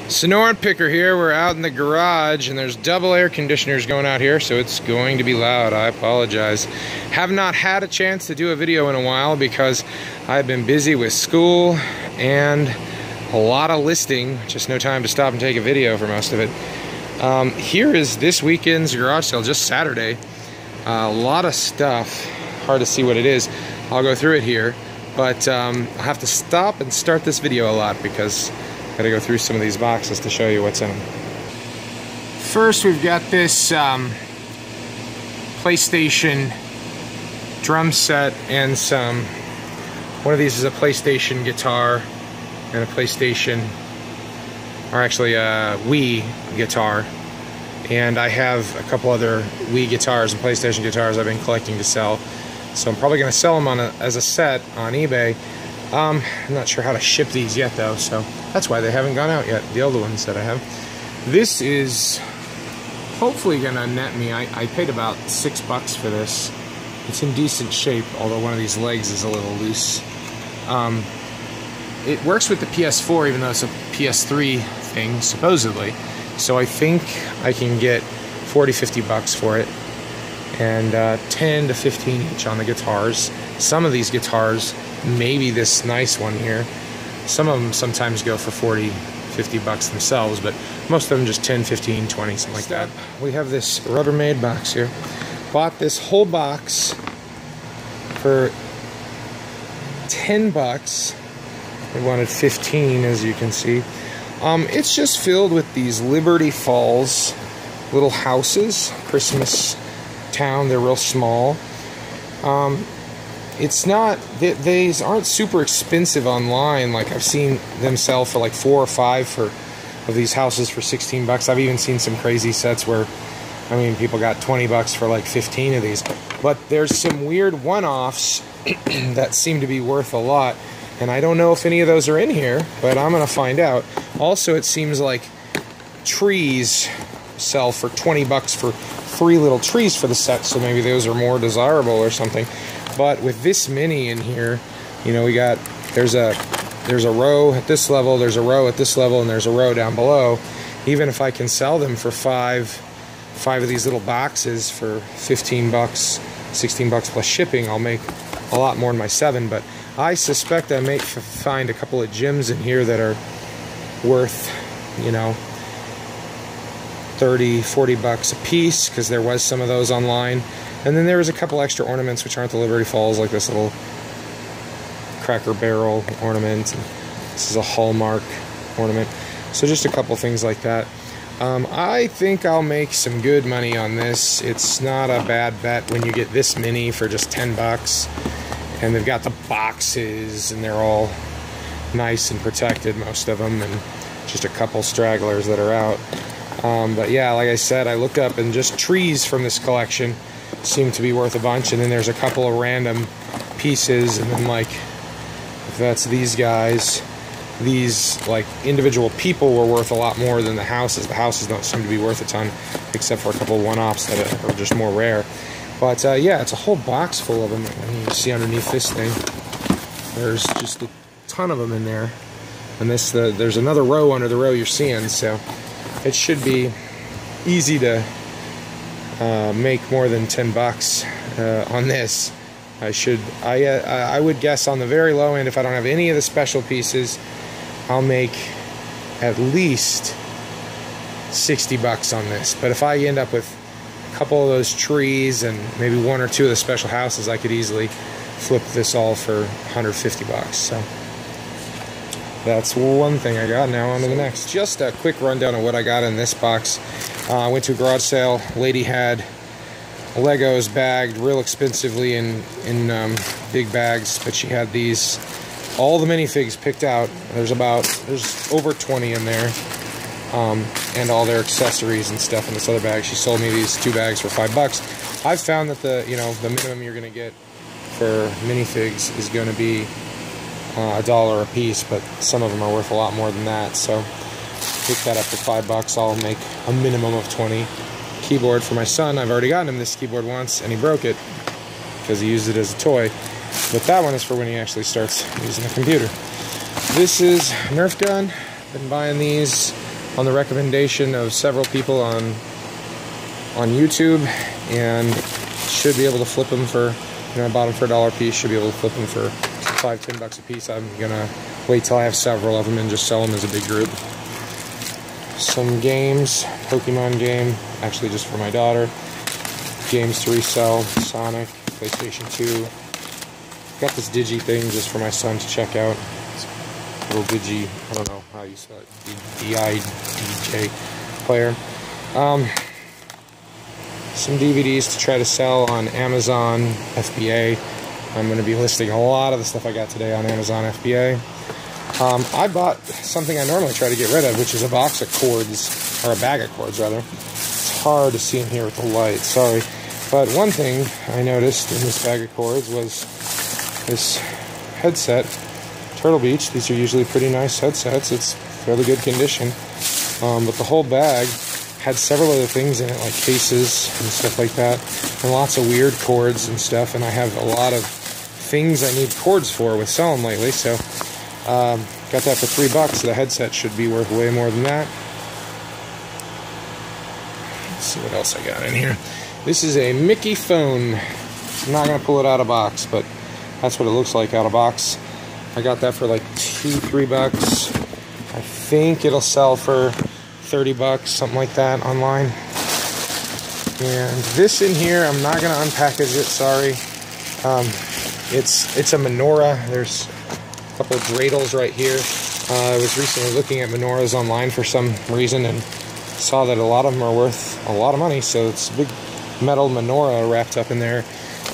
Sonoran Picker here. We're out in the garage and there's double air conditioners going out here, so it's going to be loud. I apologize. Have not had a chance to do a video in a while because I've been busy with school and a lot of listing. Just no time to stop and take a video for most of it. Here is this weekend's garage sale, just Saturday. A lot of stuff. Hard to see what it is. I'll go through it here, but I'll have to stop and start this video a lot because I gotta go through some of these boxes to show you what's in them. First, we've got this PlayStation drum set and some. One of these is a PlayStation guitar and a PlayStation, or actually a Wii guitar. And I have a couple other Wii guitars and PlayStation guitars I've been collecting to sell. So I'm probably gonna sell them as a set on eBay. I'm not sure how to ship these yet though, so that's why they haven't gone out yet, the older ones that I have. This is hopefully gonna net me. I paid about $6 for this. It's in decent shape, although one of these legs is a little loose. It works with the PS4, even though it's a PS3 thing, supposedly. So I think I can get $40–50 for it, and 10 to 15 each on the guitars. Some of these guitars, maybe this nice one here, some of them sometimes go for $40–50 themselves, but most of them just 10, 15, 20, something like that. We have this Rubbermaid box here. Bought this whole box for $10. They wanted 15, as you can see. It's just filled with these Liberty Falls little houses, Christmas town. They're real small. It's not, these aren't super expensive online. Like I've seen them sell for like 4 or 5 of these houses for $16. I've even seen some crazy sets where, I mean, people got $20 for like 15 of these. But there's some weird one-offs that seem to be worth a lot. And I don't know if any of those are in here, but I'm gonna find out. Also, it seems like trees sell for $20 for 3 little trees for the set, so maybe those are more desirable or something. But with this many in here, you know, we got, there's a row at this level, there's a row at this level, and there's a row down below. Even if I can sell them for five of these little boxes for $15, $16 plus shipping, I'll make a lot more than my 7. But I suspect I may find a couple of gems in here that are worth, you know, $30–40 a piece, because there was some of those online. And then there was a couple extra ornaments which aren't the Liberty Falls, like this little Cracker Barrel ornament. And this is a Hallmark ornament. So just a couple things like that. I think I'll make some good money on this. It's not a bad bet when you get this many for just $10. And they've got the boxes, and they're all nice and protected, most of them, and just a couple stragglers that are out. But yeah, like I said, I looked up, and just trees from this collection seem to be worth a bunch. And then there's a couple of random pieces, and then like, if that's these guys, these like individual people were worth a lot more than the houses. The houses don't seem to be worth a ton, except for a couple of one-offs that are just more rare. But yeah, it's a whole box full of them. And you see underneath this thing, there's just a ton of them in there. And this, there's another row under the row you're seeing, so it should be easy to make more than $10 on this. I would guess on the very low end, if I don't have any of the special pieces, I'll make at least $60 on this. But if I end up with a couple of those trees and maybe 1 or 2 of the special houses, I could easily flip this all for $150. So that's one thing I got. Now on to the next. Just a quick rundown of what I got in this box. I went to a garage sale. Lady had Legos bagged real expensively in big bags, but she had these, all the minifigs picked out. There's over 20 in there, and all their accessories and stuff in this other bag. She sold me these 2 bags for $5. I've found that the minimum you're gonna get for minifigs is gonna be $1 a piece, but some of them are worth a lot more than that. So pick that up for $5. I'll make a minimum of 20. Keyboard for my son. I've already gotten him this keyboard once, and he broke it because he used it as a toy. But that one is for when he actually starts using the computer. This is Nerf gun. Been buying these on the recommendation of several people on YouTube, and should be able to flip them for, I bought them for $1 a piece, should be able to flip them for $5-10 a piece. I'm gonna wait till I have several of them and just sell them as a big group. Some games, Pokemon game, actually just for my daughter. Games to resell, Sonic, PlayStation 2. Got this Digi thing just for my son to check out. It's a little Digi, I don't know how you spell it, D-I-D-J player. Some DVDs to try to sell on Amazon FBA. I'm going to be listing a lot of the stuff I got today on Amazon FBA. I bought something I normally try to get rid of, which is a box of cords, or a bag of cords rather. It's hard to see in here with the light, sorry. But one thing I noticed in this bag of cords was this headset, Turtle Beach. These are usually pretty nice headsets. It's fairly good condition. But the whole bag had several other things in it, like cases and stuff like that, and lots of weird cords and stuff, and I have a lot of things I need cords for with selling lately, so got that for $3. The headset should be worth way more than that. Let's see what else I got in here. This is a Mickey phone. I'm not going to pull it out of box, but that's what it looks like out of box. I got that for like $2-3. I think it'll sell for $30, something like that, online. And this in here, I'm not going to unpackage it, sorry. It's a menorah. There's a couple of dreidels right here. I was recently looking at menorahs online for some reason and saw that a lot of them are worth a lot of money, so it's a big metal menorah wrapped up in there,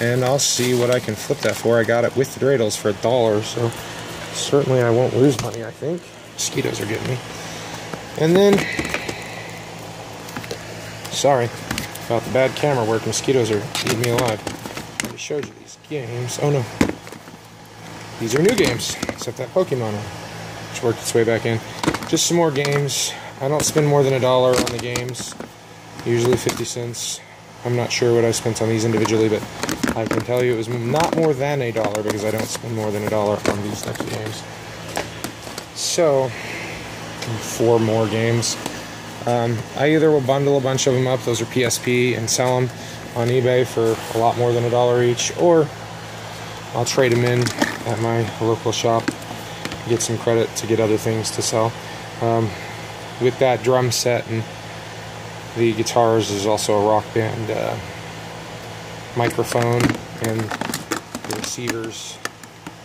and I'll see what I can flip that for. I got it with the dreidels for $1, so certainly I won't lose money, I think. Mosquitoes are getting me. And then, sorry about the bad camera work, mosquitoes are eating me alive. I already showed you these games. Oh no. These are new games, except that Pokemon one, which worked its way back in. Just some more games. I don't spend more than $1 on the games, usually 50 cents. I'm not sure what I spent on these individually, but I can tell you it was not more than $1 because I don't spend more than $1 on these types of games. So, 4 more games. I either will bundle a bunch of them up, those are PSP, and sell them on eBay for a lot more than $1 each, or I'll trade them in at my local shop, get some credit to get other things to sell. With that drum set and the guitars, is also a Rock Band microphone and the receivers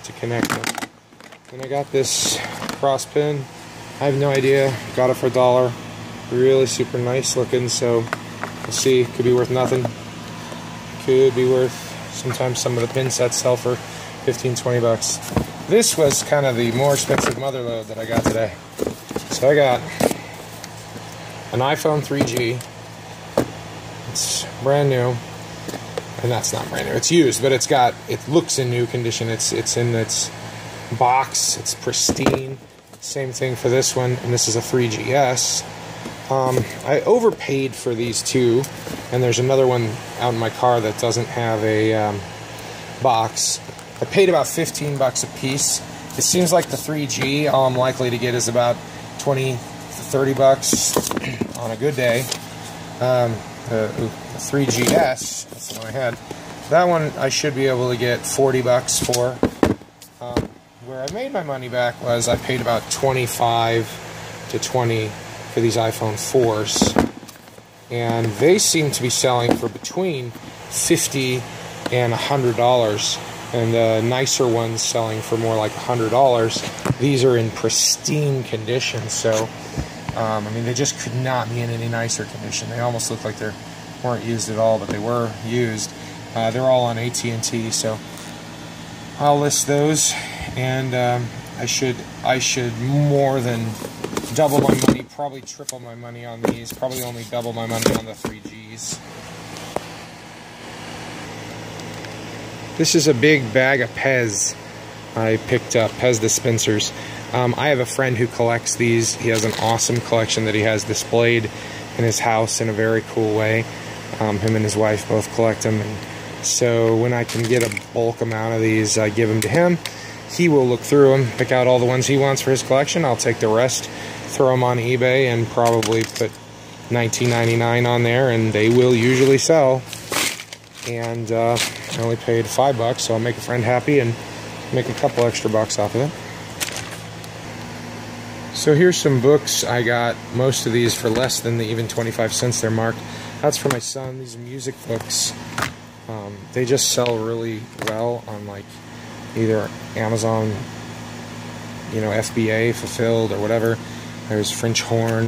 to connect them. Then I got this cross pin. I have no idea. Got it for $1. Really super nice looking, so we'll see. Could be worth nothing. Could be worth, sometimes some of the pin sets sell for $15-20. This was kind of the more expensive mother load that I got today. So I got an iPhone 3G. It's brand new. And that's not brand new. It's used, but it looks in new condition. It's in its box. It's pristine. Same thing for this one, and this is a 3GS. I overpaid for these two, and there's another one out in my car that doesn't have a box. I paid about $15 a piece. It seems like the 3G, all I'm likely to get is about $20 to $30 on a good day. The 3GS, that's the one I had. That one I should be able to get $40 for. Where I made my money back was I paid about $25 to $20 for these iPhone 4s, and they seem to be selling for between $50 and $100, and the nicer ones selling for more like $100. These are in pristine condition, so I mean, they just could not be in any nicer condition. They almost look like they weren't used at all, but they were used. They're all on AT&T, so I'll list those, and I should more than double my money, probably triple my money on these, probably only double my money on the 3Gs. This is a big bag of Pez I picked up, Pez dispensers. I have a friend who collects these. He has an awesome collection that he has displayed in his house in a very cool way. Him and his wife both collect them, and so when I can get a bulk amount of these, I give them to him. He will look through them, pick out all the ones he wants for his collection. I'll take the rest throw them on eBay and probably put $19.99 on there, and they will usually sell. And I only paid $5, so I'll make a friend happy and make a couple extra bucks off of it. So here's some books. I got most of these for less than even 25 cents they're marked. That's for my son. These are music books. They just sell really well on like either Amazon, you know, FBA, Fulfilled, or whatever. There's French Horn,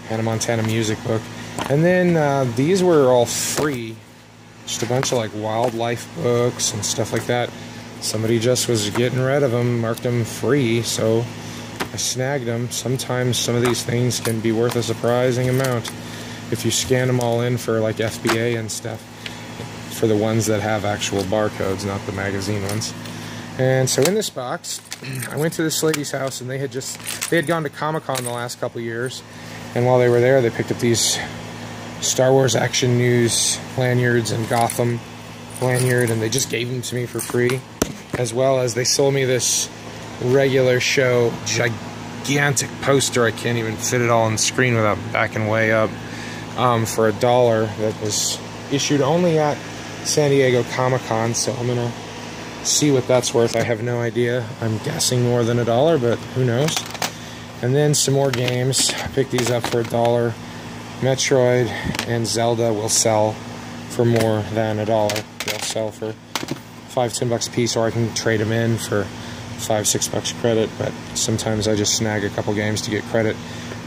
Hannah Montana music book. And then these were all free. Just a bunch of like wildlife books and stuff like that. Somebody just was getting rid of them, marked them free, so I snagged them. Sometimes some of these things can be worth a surprising amount if you scan them all in for like FBA and stuff, for the ones that have actual barcodes, not the magazine ones. And so in this box, I went to this lady's house, and they had gone to Comic-Con the last couple years, and while they were there, they picked up these Star Wars Action News lanyards and Gotham lanyard, and they just gave them to me for free, as well as they sold me this regular show gigantic poster. I can't even fit it all on the screen without backing way up, for $1 that was issued only at San Diego Comic-Con. So I'm gonna see what that's worth. I have no idea. I'm guessing more than $1, but who knows. And then some more games. I picked these up for $1. Metroid and Zelda will sell for more than $1. They'll sell for $5-10 a piece, or I can trade them in for $5-6 credit. But sometimes I just snag a couple games to get credit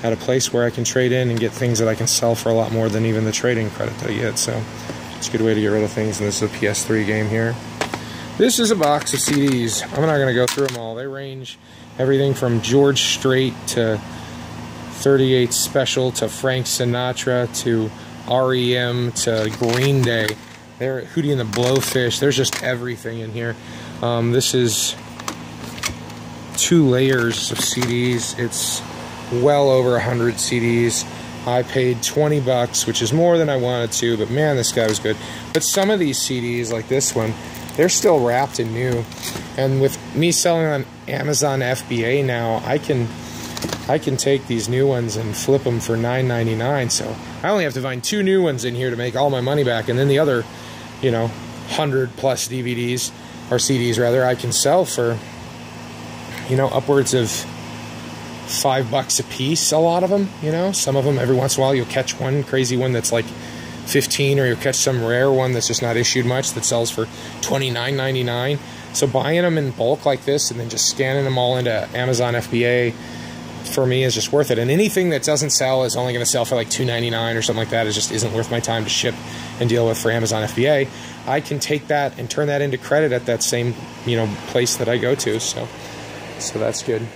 at a place where I can trade in and get things that I can sell for a lot more than even the trading credit that I get. So it's a good way to get rid of things. And this is a PS3 game here. This is a box of CDs. I'm not going to go through them all. They range everything from George Strait to 38 Special to Frank Sinatra to REM to Green Day. They're Hootie and the Blowfish. There's just everything in here. This is 2 layers of CDs. It's well over 100 CDs. I paid $20, which is more than I wanted to, but man, this guy was good. But some of these CDs, like this one, they're still wrapped and new. And with me selling on Amazon FBA now, I can take these new ones and flip them for $9.99. So I only have to find 2 new ones in here to make all my money back, and then the other, you know, 100 plus DVDs or CDs rather, I can sell for, you know, upwards of $5 a piece. A lot of them, you know, some of them every once in a while you'll catch one crazy one that's like 15, or you'll catch some rare one that's just not issued much that sells for $29.99. So buying them in bulk like this and then just scanning them all into Amazon FBA for me is just worth it. And anything that doesn't sell is only going to sell for like $2.99 or something like that. It just isn't worth my time to ship and deal with for Amazon FBA. I can take that and turn that into credit at that same, you know, place that I go to. So that's good.